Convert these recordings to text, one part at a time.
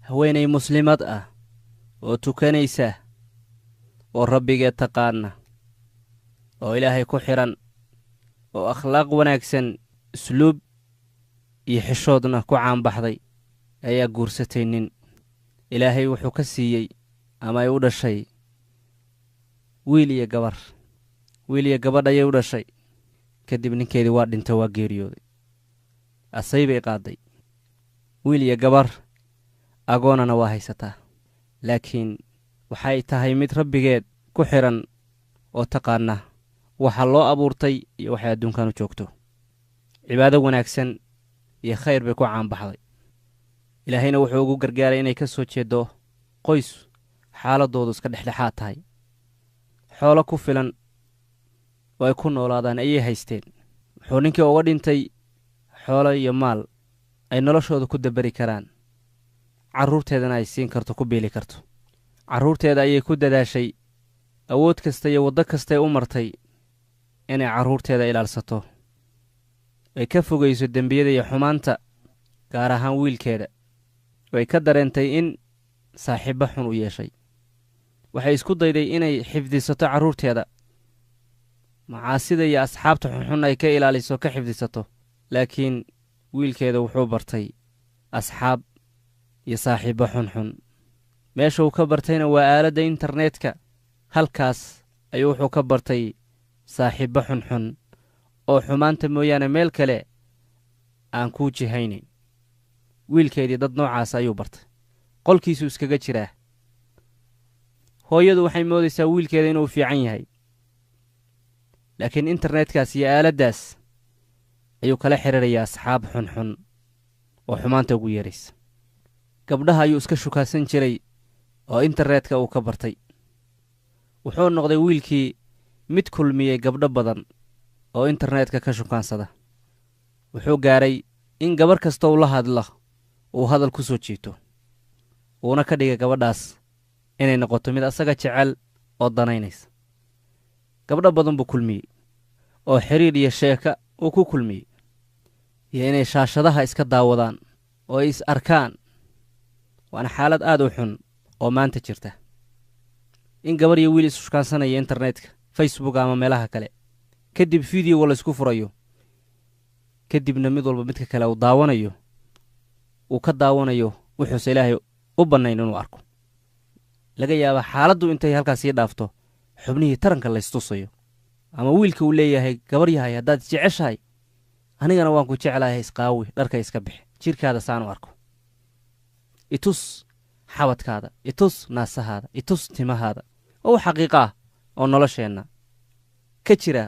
haweenay muslimad ah oo tukanaysa oo rabbigeed taqaana oo ilaahay ku xiran oo akhlaaq wanaagsan usluub iyo xishoodna ku caanbaxday ayaa guursatay nin ilaahay wuxuu ka siiyey ama ay u dhashay wiil iyo gabadh ayay u dhashay kadib ninkeedii waa dhintay waa geeriyooday asay bay qaaday wiil iyo gabar agoonana waa haysataa laakiin waxay tahay mid rabbigeed ku xiran oo taqaana waxa loo abuurtay iyo waxay adduunkan u joogto cibaado wanaagsan iyo khayr bay ku caanbaxday ilaahayna wuxuu ugu gargaaray inay ka soo jeedo qoys xaaladoodu iska dhexdhexaad tahay xoolo ku filan oo ay ku noolaadaan ayay haysteen wuxuu ninkii uga dhintay xoolo iyo maal ay noloshooda ku dabari karaan carruurteedana ay siin karto ku beeli karto carruurteeda ayay ku dadaashay awood kasta iyo waddo kastay u martay inay carruurteeda ilaalsato ay ka fogayso dembiyada iyo xumaanta gaar ahaan wiilkeeda way ka dareentay in saaxiibbo xun u yeeshay waxay isku dayday inay xifdisato carruurteeda macaasida iyo asxaabta xunxun ay ka ilaaliso ka xifdisato laakiin wiilkeeda wuxuu bartay asxaab iyo saaxiibbo xunxun meesha uu ka bartayna waa aaladda internetka halkaas ayuu wuxuu ka bartay saaxiibbo xunxun oo xumaanta mooyaane meel kale aan kuu jihaynayn wiilkeedii dad noocaas ayuu bartay qolkiisuu iskaga jiraa hooyadu waxay moodaysaa wiilkeeda inuu fiican yahay laakiin internetkaas iyo aaladdaas ayuu kala xiriirayaa asxaab xunxun oo xumaanta ugu yeeraysa gabdhaha ayuu iska shukaasan jiray oo internetka uu ka bartay wuxuu noqday wiilkii mid kulmiyey gabdho badan oo internetka ka shukaansada wuxuu gaaray in gabarh kasta uu la hadlo uu hadal ku soo jiito uuna ka dhigay gabadhaas inay noqoto mid asaga jecel oo danaynaysa gabdho badan buu kulmiyey oo xiriir iyo sheeka uu ku kulmiyey iyo inay shaashadaha iska daawadaan oo ay is arkaan waana xaalad aad u xun oo maanta jirta in gabar iyo wiil is shukaansanaya internetka facebook ama meelaha kale kadib fideoga la isku furayo kadibna mid walba midka kale uu daawanayo uu ka daawanayo wuxuuse ilaahay u bannayn inuu arko laga yaaba xaaladdu intay halkaas ii dhaafto xubnihii taranka laystusayo ama wiilka uu leeyahay gabar yahay haddaad jeceshahay anigana waan ku jeclahay isqaawi dharka iska bixi jirkaada saan u arko itus xabadkaada itus naasahaada itus timahaada oo wax xaqiiqo ah oo nolosheenna ka jira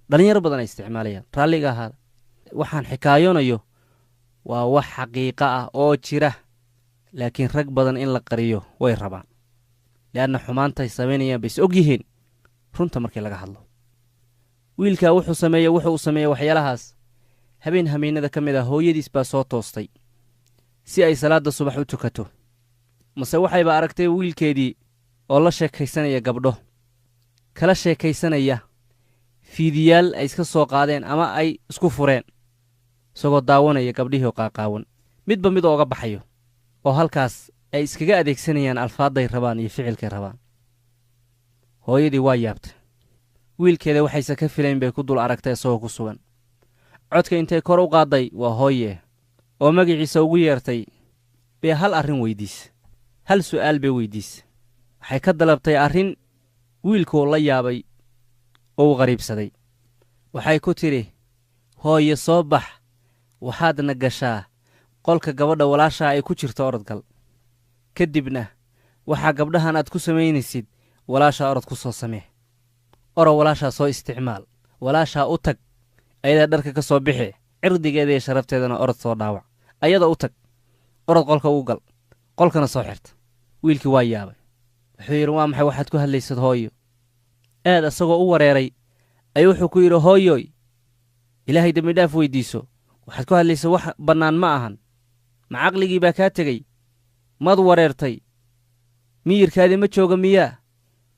dhallinyaro badan ay isticmaalayaan raalliga ahaada waxaan xikaayonayo waa wax xaqiiqo ah oo jira laakiin rag badan in la qariyo way rabaan leanna xumaantay samaynayaan bay is og yihiin runta markii laga hadlo wiilkaa wuxuu u sameeyey waxyaalahaas habeen hameennada ka mid ah hooyadiis baa soo toostay si ay salaadda subax u tukato mase waxayba aragtay wiilkeedii oo la sheekaysanaya gabdho kala sheekaysanaya fiidiyaal ay iska soo qaadeen ama ay isku fureen isagoo daawanaya gabdhihii oo qaaqaawan midba mid ooga baxayo oo halkaas ay iskaga adeegsanayaan alfaadday rabaan iyo ficilkay rabaan hooyadii waa yaabta wiilkeeda waxayse ka filayn bay ku dul aragtay isagoo ku sugan codka intay kor u qaadday waa hooye oo magaciisa ugu yeertay bay hal arrin weydiisa hal su'aal bay weydiisa waxay ka dalabtay arrin wiilkuu la yaabay oo u qariibsaday waxay ku tidhi hooye soo bax waxaadna gashaa qolka gabadha walaashaa ay ku jirto orodgal kadibna waxaa gabdhahan aad ku samaynaysid walaashaa orod ku soo samee oro walaashaa soo isticmaal walaashaa u tag ayadaa dharka ka soo bixi cirdigeeda iyo sharafteedana orod soo dhaawac ayada u tag orod qolka u gal qolkana soo xirta wiilkii waa yaabay wuxuu yidhi waa maxay waxaad ku hadlaysad hooyo aad asagoo u wareeray ayuu wuxuu ku yidhi hooyoy ilaahay dembidhaaf weyddiiso waxaad ku hadlaysa wax bannaan ma ahan ma caqligii baa kaa tegey maad wareertay miyirkaadii ma jooga miyaa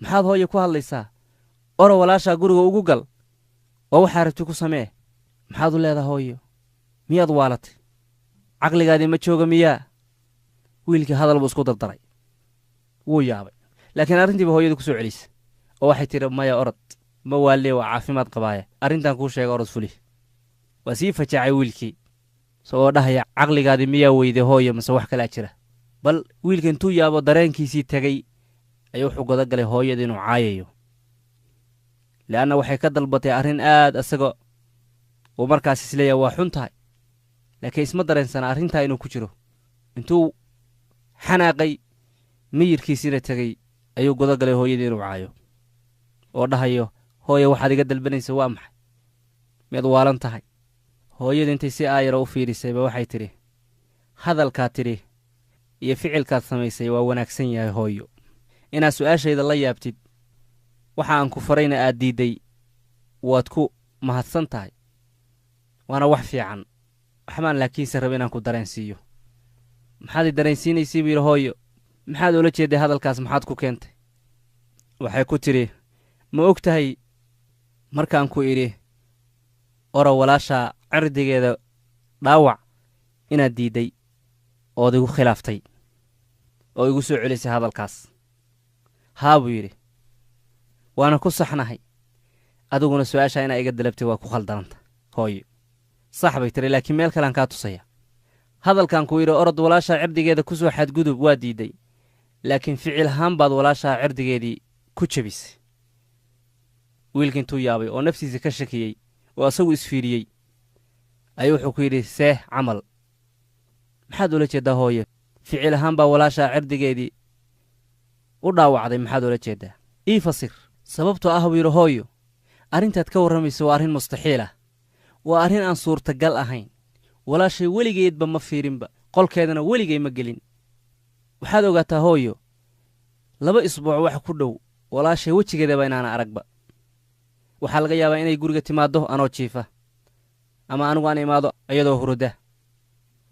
maxaad hooyo ku hadlaysaa oro walaashaa guriga ugu gal oo waxaa rabti ku samee maxaad u leedaha hooyo miyaad waalatay caqligaadii ma jooga miyaa wiilkii hadal buu isku dardaray wuu yaabay laakiin arrintiiba hooyadii ku soo celisay oo waxay tidhi maya orod ma waalee waa caafimaad qabaaya arrintan kuu sheega orod fuli waa sii fajaacay wiilkii isagoo dhahaya caqligaadii miyaa weyday hooyo mase wax kalaa jira bal wiilka intuu yaabo dareenkiisii tegey ayuu wuxuu goda galay hooyada inuu caayayo le'anna waxay ka dalbatay arrin aad isaga uu markaas isleeyahay waa xun tahay laakiin isma dareensana arrintaa inuu ku jiro intuu xanaaqay miyirkiisiina tegey ayuu goda galay hooyadii inuu caayo oo dhahayo hooya waxaad iga dalbanaysa waa maxay miyaad waalan tahay hooyada intay si aayara u fiidhisayba waxay tidhi hadalkaad tidhi iyo ficilkaad samaysay waa wanaagsan yahay hooyo inaad su'aashayda la yaabtid waxa aan ku farayna aad diidday waad ku mahadsan tahay waana wax fiican waxbaan laakiinse raba inaan ku dareensiiyo maxaad i dareensiinaysay buu yidhi hooyo maxaad ula jeedday hadalkaas maxaad ku keentay waxay ku tidhi ma og tahay markaan ku idhi ora walaashaa cirdigeeda dhaawac inaad diidday ood igu khilaaftay oo igu soo celisay hadalkaas haa buu yidhi waana ku saxnahay adiguna su'aashaa inaa iga dalabtay waa ku khaldananta hooyo sax bay tiri laakiin meel kalean kaa tusaya hadalkan ku yidhi orod walaashaa cirdigeeda ku soo xadgudub waa diidday laakiin ficil ahaan baad walaashaa cirdigeedii ku jebisay wiilka intuu yaabay oo naftiisa ka shakiyey oo asagu isfiiriyey ayuu wuxuu ku yidhi seeh camal maxaad ula jeeddaa hooyo ficil ahaan baa walaashaa cirdigeedii u dhaawacday maxaad ula jeeddaa ii fasir sababtoo ah buu yidhi hooyo arrintaad ka warramaysa waa arrin mustaxiil ah waa arrin aan suurtagal ahayn walaashay weligeedba ma fiirinba qolkeedana weligay ma gelin waxaad ogaataa hooyo 2 isbuuc wax ku dhow walaashay wejigeedaba inaana aragba waxaa laga yaabaa inay guriga timaaddo anoo jiifa ama anigu aan imaado iyadoo hurda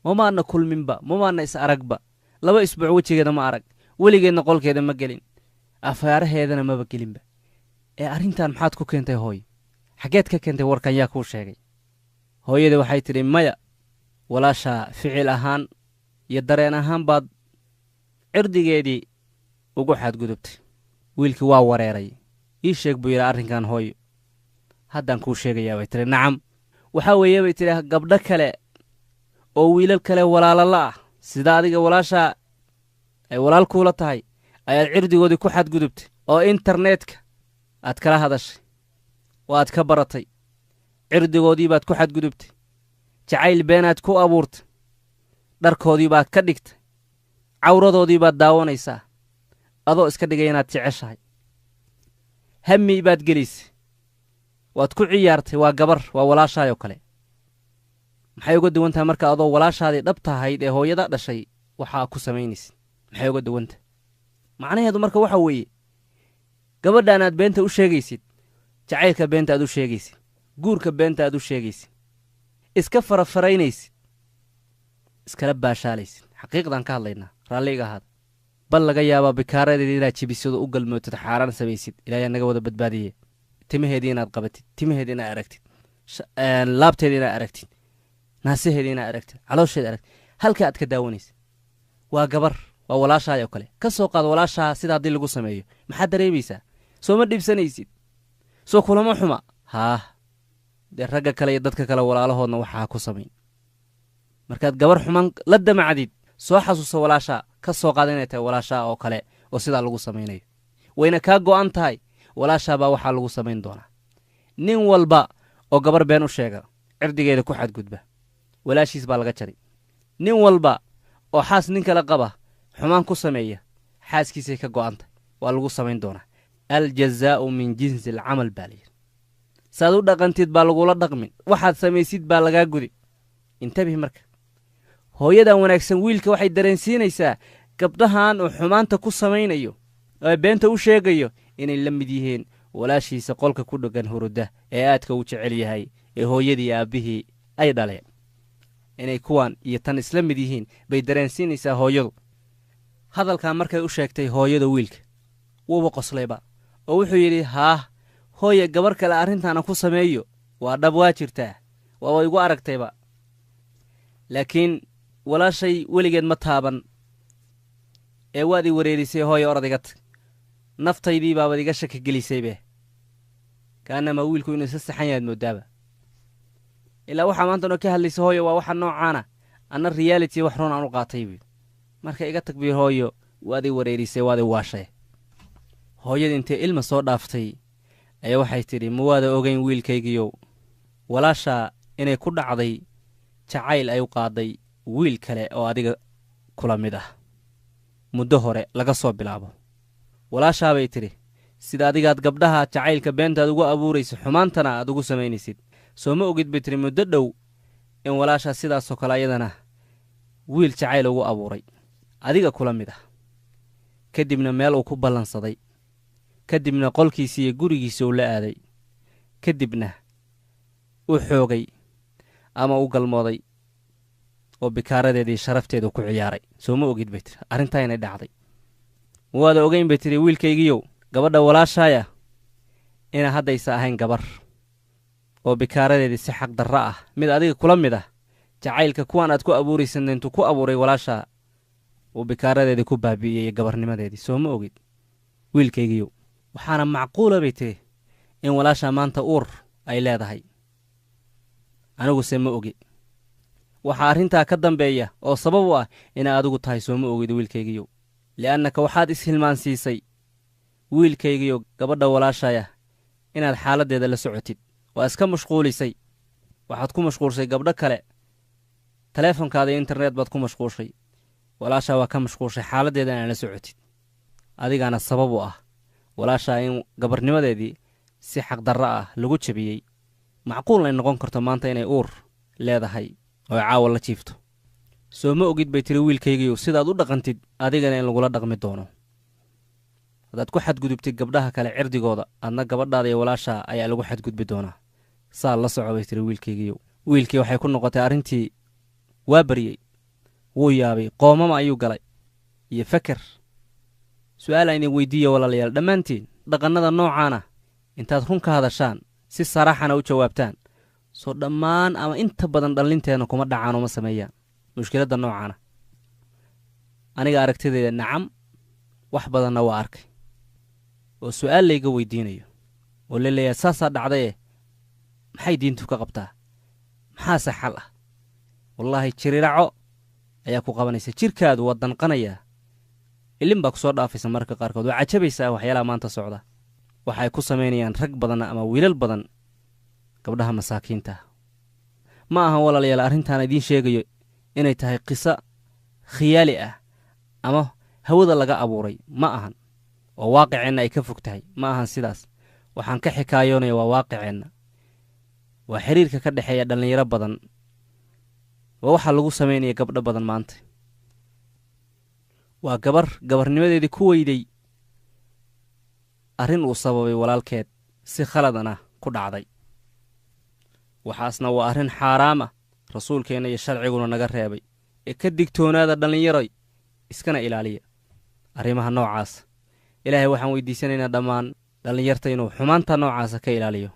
mamaana kulminba mamaana is aragba 2 isbuuc wejigeeda ma arag weligeedna qolkeeda ma gelin afaaraheedana maba gelinba ee arrintan maxaad ku keentay hooyo xageed ka keentay warkan yaa kuu sheegay hooyada waxay tidhi maya walaashaa ficil ahaan iyo dareen ahaan baad cirdigeedii ugu xadgudubtay wiilkii waa wareeray ii sheeg buu yidhi arrinkan hooyo haddaan kuu sheegayaa bay tidhi nacam waxaa weeye bay tidhi gabdho kale oo wiilal kale walaalala ah sida adiga walaashaa ay walaal kuula tahay ayaad cirdigoodii ku xadgudubtay oo internetka aad kala hadashay oo aad ka baratay cirdigoodii baad ku xadgudubtay jacayl beenaad ku abuurtay dharkoodii baad ka dhigtay cawradoodii baad daawanaysaa adoo iska dhigay inaad jeceshahay hammi baad gelisay waad ku ciyaartay waa gabar waa walaashaayoo kale maxay uga duwan tahay marka adoo walaashaadii dhabta ahayd ee hooyada dhashay waxaa ku samaynaysid maxay uga duwan tahay macnaheedu marka waxa weeye gabadhaan aad beenta u sheegaysid jacaylka beenta aad u sheegaysid guurka beenta aad u sheegaysid iska farafaraynaysid iskala baashaalaysid xaqiiqdaan ka hadlaynaa raalliga ahaada bal laga yaabaa bikaaradeedii inaad jibisado u galmootid xaaraan samaysid ilaahay naga wada badbaadiye timaheedii inaad qabatid timaheedii inaad aragtid laabteedii inaad aragtid naasaheedii inaad aragtid caloosheeda aragtid halka aad ka daawanaysid waa gabar waa walaashaayoo kale ka soo qaad walaashaa sida haddii lagu sameeyo maxaad dareemaysaa soo ma dhibsanaysid soo kulama xuma haah dee ragga kale iyo dadka kale walaalahoodna waxaa ku samayn markaad gabar xumaan la damacdid soo xasuusa walaashaa ka soo qaada inay tahay walaashaa oo kale oo sidaa lagu samaynayo wayna kaa go'an tahay walaashaa baa waxaa lagu samayn doonaa nin walba oo gabar been u sheega cirdigeeda ku xadgudba walaashiis baa laga jari nin walba oo xaas nin kale qaba xumaan ku sameeya xaaskiisay ka go'an tahay waa lagu samayn doonaa aljazaa'u min jinsi alcamal baa layidhi saad u dhaqantid baa lagula dhaqmin waxaad samaysid baa lagaa gudi intabih marka hooyadan wanaagsan wiilka waxay dareensiinaysaa gabdhahan uu xumaanta ku samaynayo oo beenta u sheegayo inay la mid yihiin walaashiisa qolka ku dheggan hurudda ee aadka u jecel yahay ee hooyadii aabbihii ay dhaleen inay kuwan iyo tan isla mid yihiin bay dareensiinaysaa hooyadu hadalkan markay u sheegtay hooyada wiilka wuuba qoslayba oo wuxuu yidhi haah hooye gabar kale arrintaana ku sameeyo waa dhab waa jirtaa waaba igu aragtayba laakiin walaashay weligeed ma taaban ee waad ii wareerisay hooyo orod iga tag naftaydii baabad iga shaki gelisaybe kaanama wiilku inuu isa saxan yahaad moodaaba ilaa waxaa maantanoo ka hadlaysa hooyo waa waxa noocaana anna reality wax run aan u qaatay buuyidhi marka iga tag bii hooyo waad ii wareerisay waad ii waashay hooyadii intay ilma soo dhaaftay ayaa waxay tidhi ma waada ogayn wiilkaygiyow walaashaa inay ku dhacday jacayl ay u qaaday wiil kale oo adiga kula mid ah muddo hore laga soo bilaabo walaashaabay tidhi sida adigaad gabdhaha jacaylka beentaad ugu abuuraysa xumaantana aad ugu samaynaysid soo ma ogid bay tidhi muddo dhow in walaashaa sidaasoo kale ayadana wiil jacayl ugu abuuray adiga kula mid ah ka dibna meel uu ku ballansaday ka dibna qolkiisii iyo gurigiisa uu la aaday ka dibna u xoogay ama u galmooday oo bikaaradeedii sharafteedu ku ciyaaray soo ma ogid bay tidhi arrintaa inay dhacday ma waada ogayn bay tidhi wiilkaygiyow gabadha walaashaaya inaa haddaysa ahayn gabar oo bikaaradeedii si xaq darro ah mid adiga kula mid ah jacaylka kuwaan aad ku abuuraysan intuu ku abuuray walaashaa uu bikaaradeedii ku baabi'iyey gabarnimadeedii soo ma ogid wiilkaygiyow waxaana macquula bay tidhi in walaashaa maanta uur ay leedahay aniguse ma ogi waxaa arrintaa ka dambeeya oo sabab u ah inaa adigu tahay soo ma ogid wiilkaygiyow li'annaka waxaad ishilmaansiisay wiilkaygiyow gabadha walaashaya inaad xaaladdeeda la socotid waa iska mashquulisay waxaad ku mashquulshay gabdho kale taleefonkaada iyo internet baad ku mashquulshay walaashaa waa ka mashquulshay xaaladdeeda inaad la socotid adigaana sabab u ah walaashaa in gabarnimadeedii si xaqdarro ah lagu jabiyey macquulna ay noqon karto maanta inay uur leedahay oo ay caawa la jiifto soo ma ogid bay tiri wiilkaygiiyow sidaad u dhaqantid adigana in lagula dhaqmi doono haddaad ku xadgudubtid gabdhaha kale cirdigooda adna gabadhaada iyo walaashaa ayaa lagu xadgudbi doonaa saa la soco bay tiri wiilkaygiiyow wiilkii waxay ku noqotay arrintii waa baryey wuu yaabay qoomama ayuu galay iyo feker su'aala idin weyddiiya walaalayaal dhammaantiin dhaqannada noocaana intaad run ka hadashaan si saraaxana u jawaabtaan soo dhammaan ama inta badan dhallinteenna kuma dhacaan uma sameeyaan mushkiladda noocaana aniga aragtideeda nacam wax badanna waa arkay oo su'aal layga weyddiinayo oo la leeyahay saasaa dhacdaye maxay diintu ka qabtaa maxaase xal ah wallaahi jiriraco ayaa ku qabanaysa jirkaadu waa danqanayaa ilin baa ku soo dhaafaysa marka qaarkood waa cajabaysaa waxyaalaha maanta socda waxay ku samaynayaan rag badan ama wiilal badan gabdhaha masaakiinta ma ahan walaalayaal arrintaan idiin sheegayo inay tahay qiso khiyaali ah ama hawada laga abuuray ma ahan oo waaqiceenna ay ka fog tahay ma ahan sidaas waxaan ka xikaayoonaya waa waaqiceenna waa xiriirka ka dhexeeya dhallinyaro badan waa waxaa lagu samaynaya gabdho badan maanta waa gabarnimadeedii ku weyday arrin uu sababay walaalkeed si khaladana ku dhacday waxaasna waa arrin xaaraam ah rasuulkeenna iyo sharciguna naga reebay ee ka digtoonaada dhallinyaroy iskana ilaaliya arrimaha noocaas ilaahay waxaan weyddiisanaynaa dhammaan dhallinyarta inuu xumaanta noocaasa ka ilaaliyo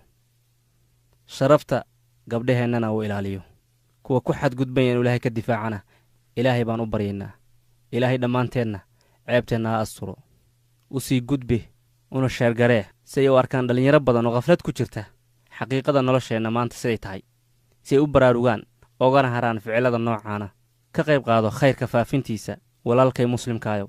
sharafta gabdhaheennana uu ilaaliyo kuwa ku xadgudbaya inuu ilaahay ka difaacana ilaahay baan u baryaynaa ilaahay dhammaanteenna ceebteenna ha asturo u sii gudbi una sheergaree si ay u arkaan dhallinyaro badan oo khaflad ku jirta xaqiiqada nolosheenna maanta siday tahay si ay u baraarugaan oogana haraan ficilada noocaana ka qayb qaado khayrka faafintiisa walaalkay muslimkaayo